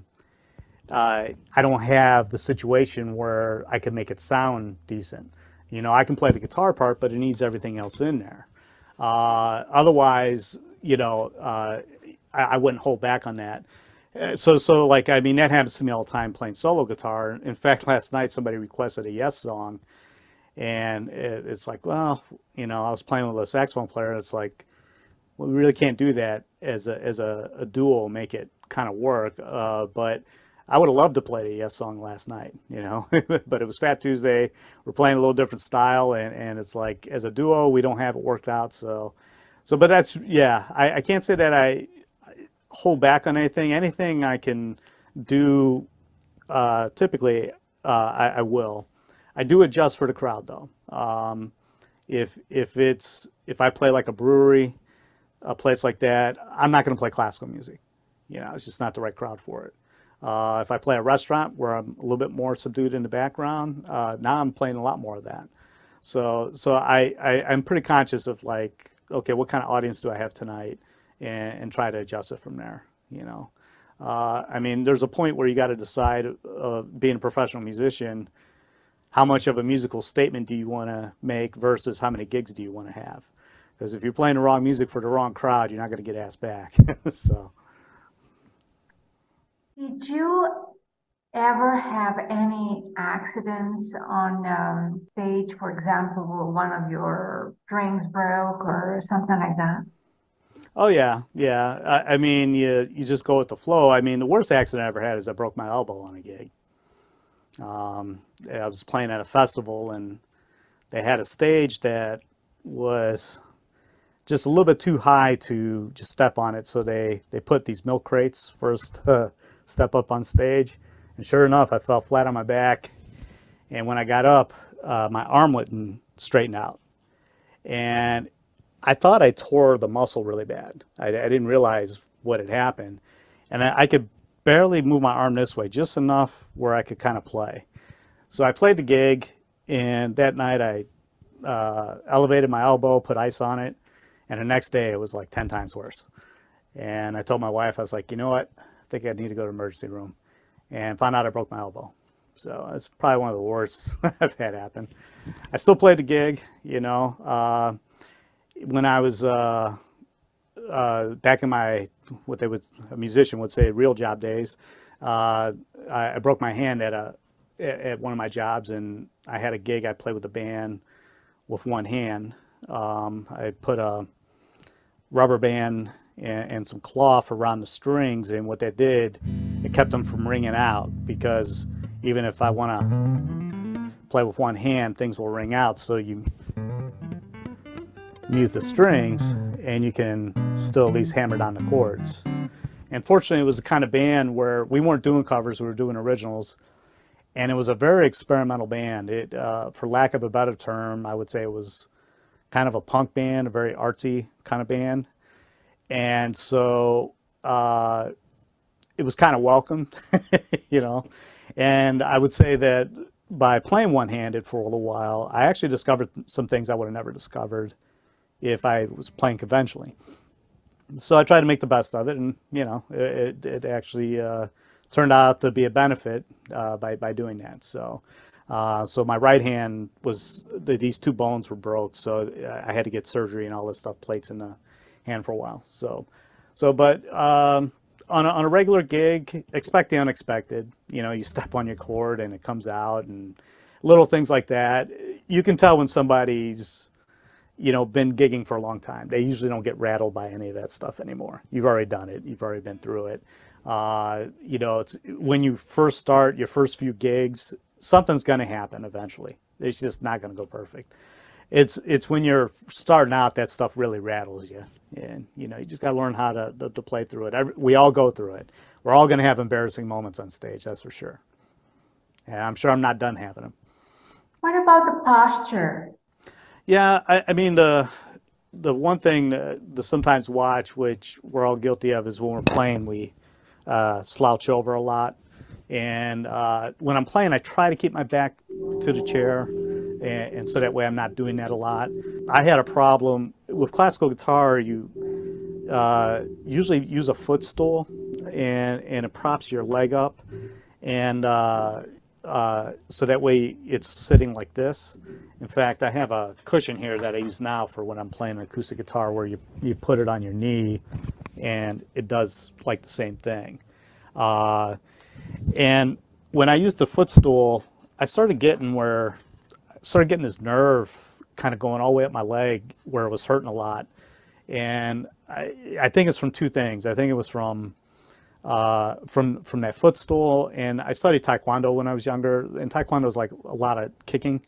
don't have the situation where I can make it sound decent. I can play the guitar part, but it needs everything else in there. Otherwise, I wouldn't hold back on that. So like, I mean, that happens to me all the time playing solo guitar. In fact, last night somebody requested a Yes song, and it's like, well, I was playing with a saxophone player, and it's like, well, we really can't do that as a duo, make it kind of work. But I would have loved to play the Yes song last night, but it was Fat Tuesday. We're playing a little different style, and it's like, as a duo, we don't have it worked out. But that's, yeah, I can't say that hold back on anything. Anything I can do, typically, I will. I do adjust for the crowd though. If I play like a brewery, a place like that, I'm not going to play classical music. You know, it's just not the right crowd for it. If I play a restaurant where I'm a little bit more subdued in the background, now I'm playing a lot more of that. I'm pretty conscious of like, okay, what kind of audience do I have tonight, and try to adjust it from there. You know, I mean, there's a point where you got to decide, being a professional musician, how much of a musical statement do you want to make versus how many gigs do you want to have? Because if you're playing the wrong music for the wrong crowd, you're not going to get asked back. So. Did you ever have any accidents on stage? For example, one of your strings broke or something like that? Oh yeah, yeah. I mean, you just go with the flow. I mean, the worst accident I ever had is I broke my elbow on a gig. I was playing at a festival, and they had a stage that was just a little bit too high to just step on it. So they put these milk crates first to step up on stage. And sure enough, I fell flat on my back. And when I got up, my arm wouldn't straighten out. And I thought I tore the muscle really bad. I didn't realize what had happened. And I could barely move my arm this way, just enough where I could kind of play. So I played the gig, and that night I elevated my elbow, put ice on it, and the next day it was like 10 times worse. And I told my wife, I was like, you know what? I think I need to go to the emergency room, and found out I broke my elbow. So it's probably one of the worst I've had happen. I still played the gig, you know. When I was back in my, what a musician would say, real job days, I broke my hand at one of my jobs, and I had a gig. I played with a band with one hand. I put a rubber band and some cloth around the strings, and what that did, it kept them from ringing out, because even if I want to play with one hand, things will ring out. So you mute the strings, and you can still at least hammer down the chords. And fortunately, it was the kind of band where we weren't doing covers, we were doing originals. And it was a very experimental band. It, for lack of a better term, I would say it was kind of a punk band, a very artsy kind of band. And so it was kind of welcomed, you know. And I would say that by playing one-handed for a little while, I actually discovered some things I would have never discovered if I was playing conventionally. So I tried to make the best of it, and you know, it actually turned out to be a benefit by doing that. So so my right hand was, these two bones were broke, so I had to get surgery and all this stuff, plates in the hand for a while. But on a regular gig, expect the unexpected. You know, you step on your chord and it comes out, and little things like that. You can tell when somebody's, you know, been gigging for a long time. They usually don't get rattled by any of that stuff anymore. You've already done it. You've already been through it. You know, it's when you first start your first few gigs, something's going to happen eventually. It's just not going to go perfect. It's when you're starting out that stuff really rattles you, and you know, you just got to learn how to play through it. We all go through it. We're all going to have embarrassing moments on stage, that's for sure. And I'm sure I'm not done having them. What about the posture? Yeah, I mean, the one thing to sometimes watch, which we're all guilty of, is when we're playing, we slouch over a lot. And when I'm playing, I try to keep my back to the chair, and so that way I'm not doing that a lot. I had a problem with classical guitar. You usually use a footstool, and it props your leg up, and so that way it's sitting like this. In fact, I have a cushion here that I use now for when I'm playing an acoustic guitar, where you put it on your knee, and it does like the same thing. And when I used the footstool, I started getting this nerve kind of going all the way up my leg where it was hurting a lot. And I think it's from two things. I think it was from that footstool, and I studied Taekwondo when I was younger, and Taekwondo is like a lot of kicking.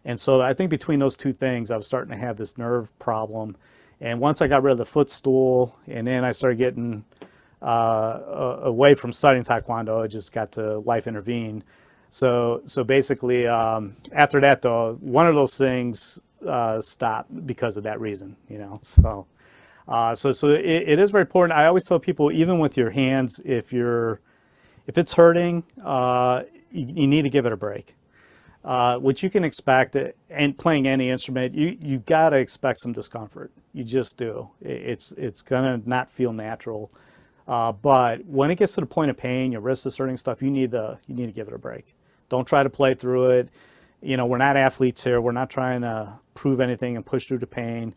And so I think between those two things, I was starting to have this nerve problem. And once I got rid of the footstool, and then I started getting away from studying Taekwondo. I just got to life intervene. So basically, after that though, one of those things stopped because of that reason, you know. So it is very important. I always tell people, even with your hands, if it's hurting, you need to give it a break. Which you can expect, and playing any instrument, you gotta expect some discomfort. You just do. It's gonna not feel natural. But when it gets to the point of pain, your wrist is hurting, stuff, you need to give it a break. Don't try to play through it. You know, we're not athletes here. We're not trying to prove anything and push through the pain.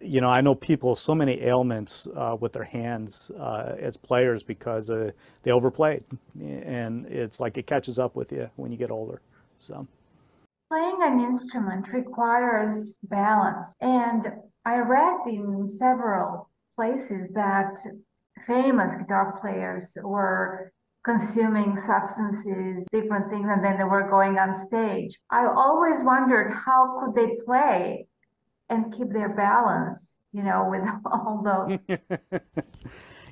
You know, I know people, so many ailments with their hands as players because they overplayed, and it's like it catches up with you when you get older. So. Playing an instrument requires balance, and I read in several places that famous guitar players were consuming substances, different things, and then they were going on stage. I always wondered how could they play and keep their balance, with all those.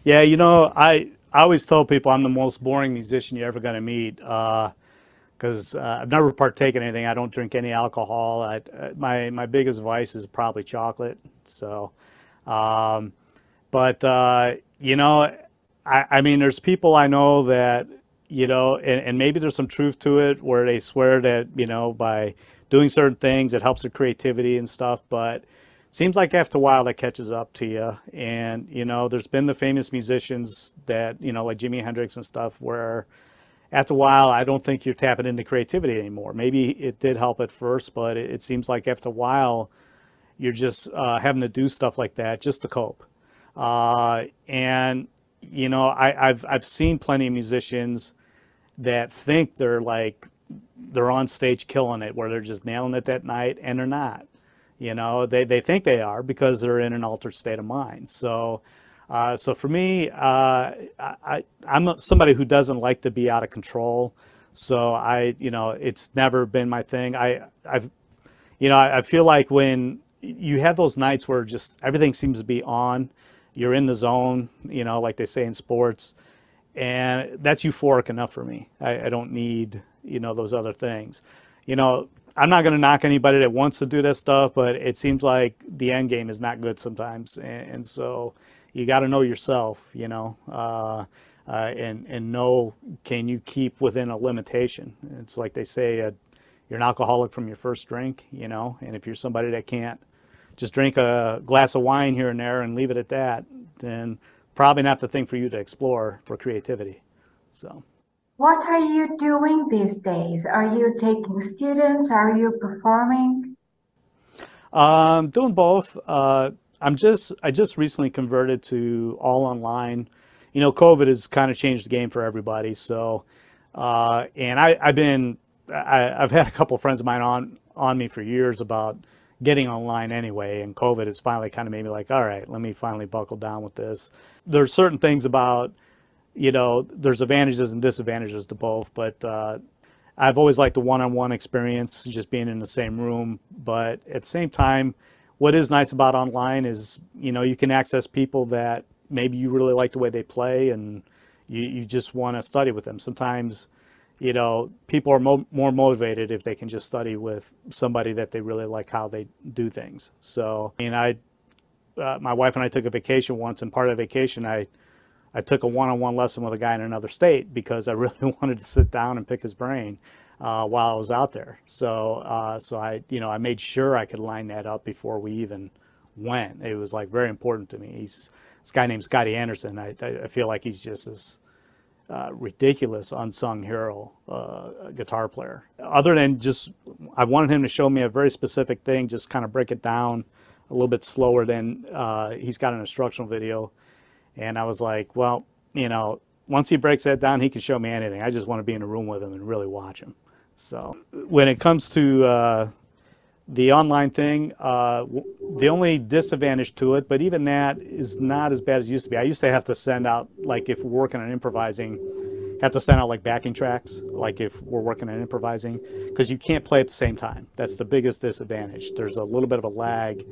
Yeah, you know, I always tell people I'm the most boring musician you're ever going to meet because I've never partaken in anything. I don't drink any alcohol. My biggest vice is probably chocolate. So, um, but you know, I mean, there's people I know that and maybe there's some truth to it where they swear that by doing certain things it helps their creativity and stuff. But seems like after a while that catches up to you. And there's been the famous musicians that like Jimi Hendrix and stuff where after a while, I don't think you're tapping into creativity anymore. Maybe it did help at first, but it seems like after a while, you're just having to do stuff like that just to cope. And I've seen plenty of musicians that think they're on stage killing it, where they're just nailing it that night, and they're not. They think they are because they're in an altered state of mind. So for me, I'm somebody who doesn't like to be out of control. So it's never been my thing. I feel like when you have those nights where just everything seems to be on, you're in the zone, like they say in sports, and that's euphoric enough for me. I don't need, those other things. I'm not going to knock anybody that wants to do that stuff, but it seems like the end game is not good sometimes. And so you got to know yourself, and know, can you keep within a limitation? It's like they say, you're an alcoholic from your first drink, and if you're somebody that can't just drink a glass of wine here and there and leave it at that, then probably not the thing for you to explore for creativity. So. What are you doing these days? Are you taking students? Are you performing? Doing both. I just recently converted to all online. COVID has kind of changed the game for everybody. So, and I've had a couple of friends of mine on me for years about getting online anyway, and COVID has finally kind of made me like, all right, let me finally buckle down with this. There's certain things about, there's advantages and disadvantages to both, but I've always liked the one-on-one experience, just being in the same room. But at the same time, what is nice about online is, you can access people that maybe you really like the way they play and you just want to study with them. Sometimes, people are more motivated if they can just study with somebody that they really like how they do things. So, my wife and I took a vacation once, and part of the vacation, I took a one-on-one lesson with a guy in another state because I really wanted to sit down and pick his brain while I was out there. So I made sure I could line that up before we even went. It was very very to me. This guy named Scotty Anderson. I feel like he's just this ridiculous unsung hero guitar player. Other than just, I wanted him to show me a very specific thing, just kind of break it down a little bit slower than he's got an instructional video. And I was like, well, once he breaks that down, he can show me anything. I just want to be in a room with him and really watch him. So when it comes to the online thing, the only disadvantage to it, but even that is not as bad as it used to be. I used to have to send out, if we're working on improvising, have to send out backing tracks, if we're working on improvising, because you can't play at the same time. That's the biggest disadvantage. There's a little bit of a lag,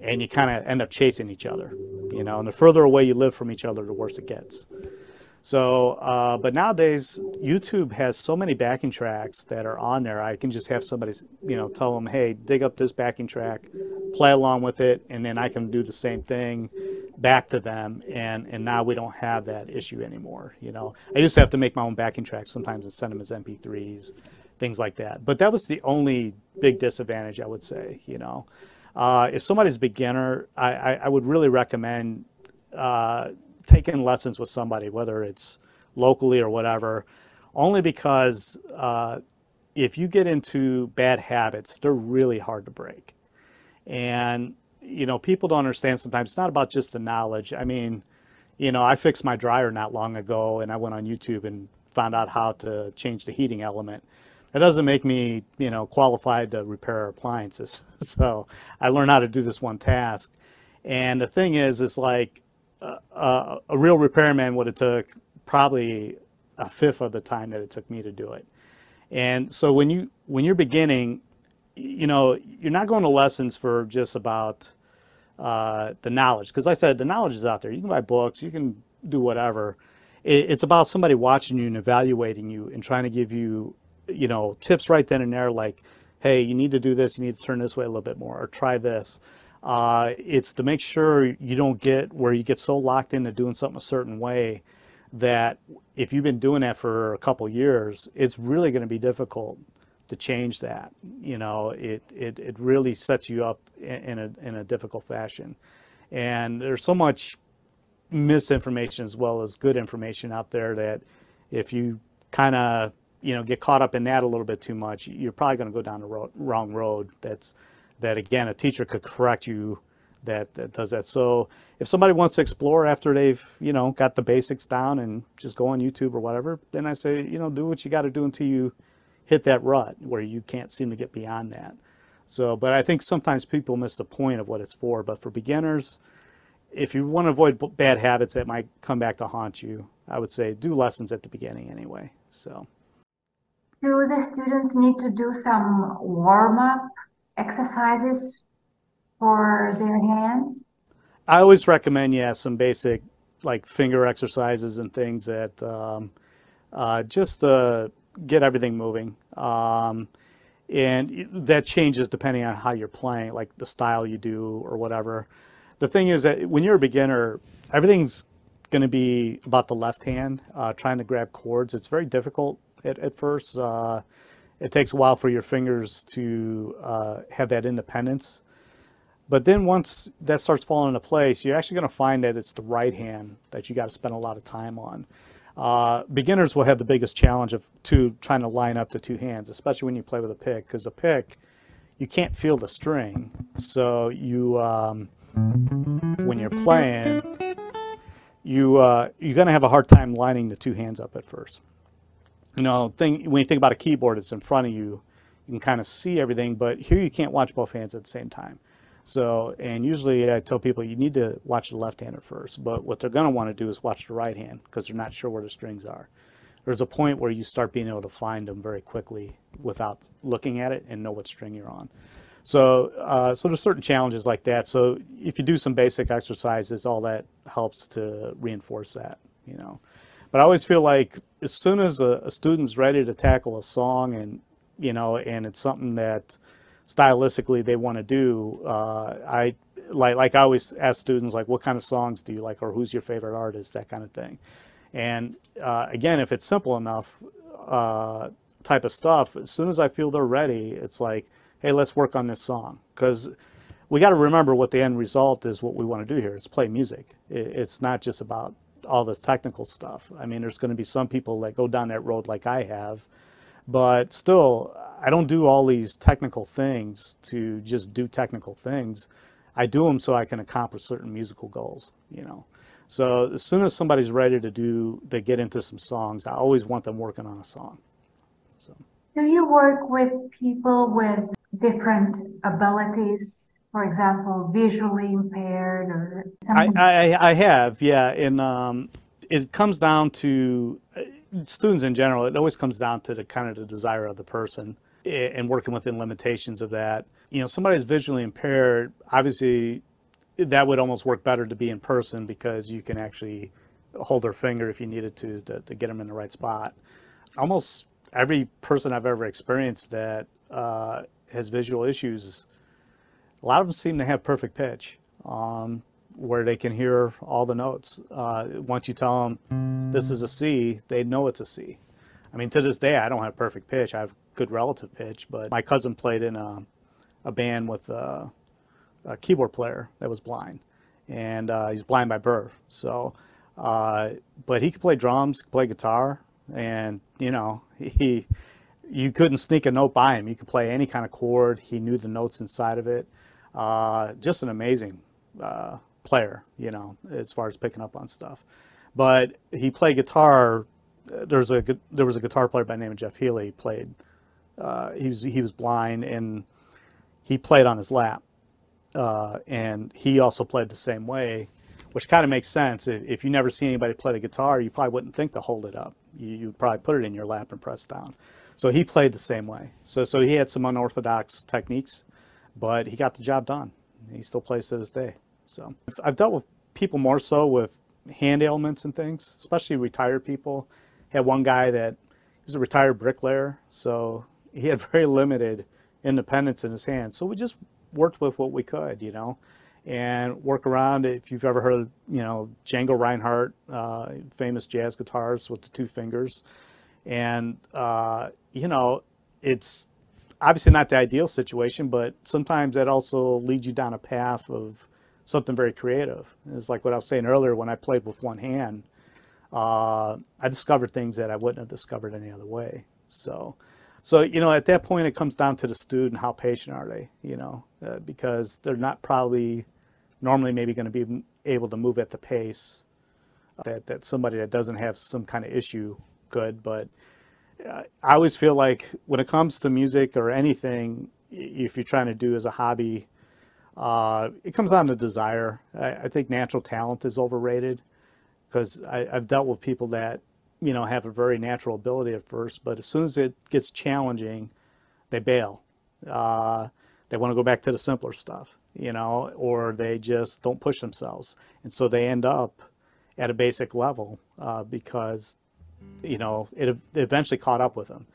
and you kind of end up chasing each other. you know, and the further away you live from each other, the worse it gets. So, but nowadays, YouTube has so many backing tracks that are on there. I can just have somebody, you know, tell them, hey, dig up this backing track, play along with it, and then I can do the same thing back to them. And now we don't have that issue anymore. You know, I used to have to make my own backing tracks sometimes and send them as MP3s, things like that. But that was the only big disadvantage, I would say. You know, if somebody's a beginner, I would really recommend taking lessons with somebody, whether it's locally or whatever, only because if you get into bad habits, they're really hard to break. And, you know, people don't understand sometimes it's not about just the knowledge. I mean, you know, I fixed my dryer not long ago and I went on YouTube and found out how to change the heating element. That doesn't make me, you know, qualified to repair appliances. So I learned how to do this one task. And the thing is like, a real repairman would have took probably a fifth of the time that it took me to do it. And so when you're beginning, you know, you're not going to lessons for just about the knowledge, because like I said, the knowledge is out there. You can buy books, you can do whatever. It's about somebody watching you and evaluating you and trying to give you, you know, tips right then and there, like, hey, you need to do this, you need to turn this way a little bit more, or try this. It's to make sure you don't get where you get so locked into doing something a certain way that if you've been doing that for a couple years, it's really going to be difficult to change that. You know, it really sets you up in a difficult fashion. And there's so much misinformation as well as good information out there that if you kind of, you know, get caught up in that a little bit too much, you're probably going to go down the wrong road. That again, a teacher could correct you that does that. So if somebody wants to explore after they've, you know, got the basics down and just go on YouTube or whatever, then I say, you know, do what you got to do until you hit that rut where you can't seem to get beyond that. So, but I think sometimes people miss the point of what it's for. But for beginners, if you want to avoid bad habits that might come back to haunt you, I would say do lessons at the beginning anyway. So. Do the students need to do some warm-up exercises for their hands? I always recommend, yeah, some basic like finger exercises and things that just get everything moving. And that changes depending on how you're playing, like the style you do or whatever. The thing is that when you're a beginner, everything's going to be about the left hand, trying to grab chords. It's very difficult at first. It takes a while for your fingers to have that independence. But then once that starts falling into place, you're actually going to find that it's the right hand that you got to spend a lot of time on. Beginners will have the biggest challenge of trying to line up the two hands, especially when you play with a pick, because a pick, you can't feel the string. So you, when you're playing, you're going to have a hard time lining the two hands up at first. You know, when you think about a keyboard, it's in front of you. You can kind of see everything, but here you can't watch both hands at the same time. So, and usually I tell people you need to watch the left hand at first, but what they're going to want to do is watch the right hand because they're not sure where the strings are. There's a point where you start being able to find them very quickly without looking at it and know what string you're on. So, so there's certain challenges like that. So if you do some basic exercises, all that helps to reinforce that, you know. But I always feel like as soon as a student's ready to tackle a song and, you know, and it's something that stylistically they want to do, I always ask students, like, what kind of songs do you like, or who's your favorite artist, that kind of thing. And again, if it's simple enough type of stuff, as soon as I feel they're ready, it's like, hey, let's work on this song. Because we got to remember what the end result is, what we want to do here. It's play music. It's not just about all this technical stuff. I mean, there's going to be some people that go down that road like I have, but still, I don't do all these technical things to just do technical things. I do them so I can accomplish certain musical goals, you know. So as soon as somebody's ready to get into some songs, I always want them working on a song. So. Do you work with people with different abilities, for example, visually impaired or something? I have, yeah, and it comes down to students in general. It always comes down to the kind of the desire of the person and working within limitations of that. You know, somebody who's visually impaired, obviously, that would almost work better to be in person because you can actually hold their finger if you needed to get them in the right spot. Almost every person I've ever experienced that has visual issues, a lot of them seem to have perfect pitch, where they can hear all the notes. Once you tell them this is a C, they know it's a C. I mean, to this day, I don't have perfect pitch. I have good relative pitch, but my cousin played in a band with a keyboard player that was blind, and he's blind by birth. So, but he could play drums, could play guitar, and you know, you couldn't sneak a note by him. You could play any kind of chord. He knew the notes inside of it. Just an amazing player, you know, as far as picking up on stuff. But he played guitar. There was a guitar player by the name of Jeff Healy. He played. He was blind, and he played on his lap. And he also played the same way, which kind of makes sense. If you never see anybody play the guitar, you probably wouldn't think to hold it up. You'd probably put it in your lap and press down. So he played the same way. So he had some unorthodox techniques, but he got the job done. He still plays to this day. So I've dealt with people more so with hand ailments and things, especially retired people. Had one guy that was a retired bricklayer, so he had very limited independence in his hands. So we just worked with what we could, you know, and work around. If you've ever heard, you know, Django Reinhardt, famous jazz guitarist with the two fingers, and you know, it's obviously not the ideal situation, but sometimes that also leads you down a path of something very creative. It's like what I was saying earlier, when I played with one hand, I discovered things that I wouldn't have discovered any other way. So, you know, at that point, it comes down to the student. How patient are they, you know, because they're not probably normally maybe going to be able to move at the pace that somebody that doesn't have some kind of issue could. But I always feel like when it comes to music or anything, if you're trying to do as a hobby, it comes down to desire. I think natural talent is overrated, because I've dealt with people that, you know, have a very natural ability at first, but as soon as it gets challenging, they bail. They want to go back to the simpler stuff, you know, or they just don't push themselves. And so they end up at a basic level because, you know, it eventually caught up with them.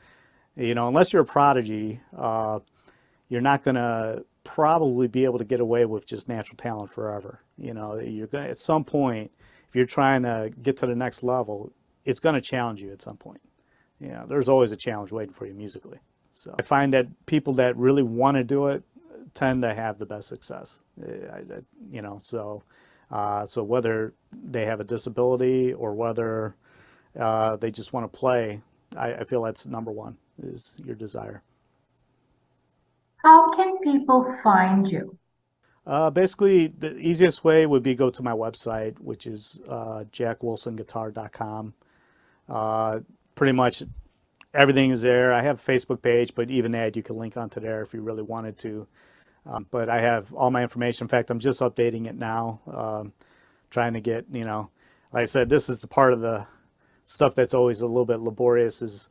You know, unless you're a prodigy, you're not going to probably be able to get away with just natural talent forever. You know, you're going to, at some point, if you're trying to get to the next level, it's going to challenge you at some point. You know, there's always a challenge waiting for you musically. So I find that people that really want to do it tend to have the best success. You know, so whether they have a disability or whether they just want to play, I feel that's number one, is your desire. How can people find you? Basically, the easiest way would be go to my website, which is jackwilsonguitar.com. Pretty much everything is there. I have a Facebook page, but even that you can link onto there if you really wanted to. But I have all my information. In fact, I'm just updating it now, trying to get, you know, like I said, this is the part of the stuff that's always a little bit laborious, is,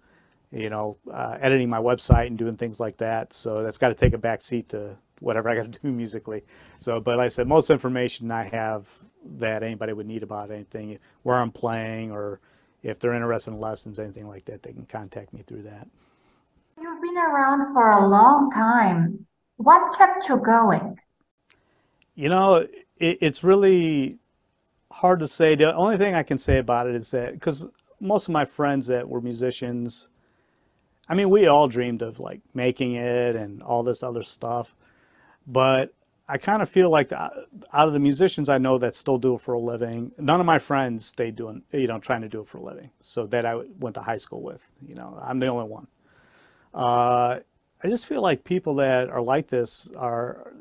you know, editing my website and doing things like that. So that's got to take a back seat to whatever I got to do musically. So, but like I said, most information I have that anybody would need about anything, where I'm playing, or if they're interested in lessons, anything like that, they can contact me through that. You've been around for a long time. What kept you going? You know, it's really hard to say. The only thing I can say about it is that, because most of my friends that were musicians, I mean, we all dreamed of like making it and all this other stuff. But I kind of feel like out of the musicians I know that still do it for a living, none of my friends stayed doing, you know, trying to do it for a living. So that I went to high school with, you know, I'm the only one. I just feel like people that are like this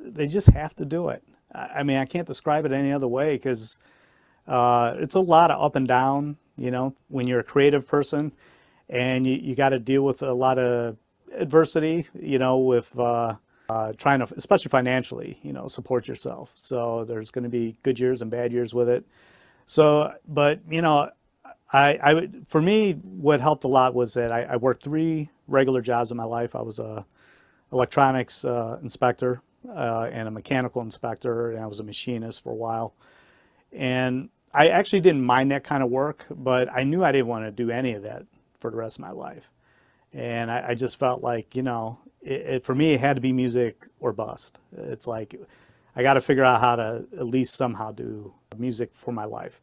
they just have to do it. I mean, I can't describe it any other way, because it's a lot of up and down, you know, when you're a creative person, and you got to deal with a lot of adversity, you know, with trying to, especially financially, you know, support yourself. So there's going to be good years and bad years with it. So, but, you know, for me, what helped a lot was that I worked 3 regular jobs in my life. I was a electronics inspector and a mechanical inspector, and I was a machinist for a while. And I actually didn't mind that kind of work, but I knew I didn't want to do any of that for the rest of my life. And I just felt like, for me, it had to be music or bust. It's like, I got to figure out how to at least somehow do music for my life.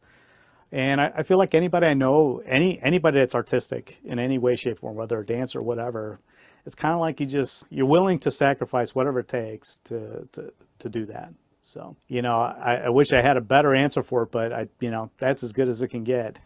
And I feel like anybody I know, anybody that's artistic in any way, shape, form, whether a dancer or whatever, it's kind of like you're willing to sacrifice whatever it takes to do that. So, I wish I had a better answer for it, but that's as good as it can get.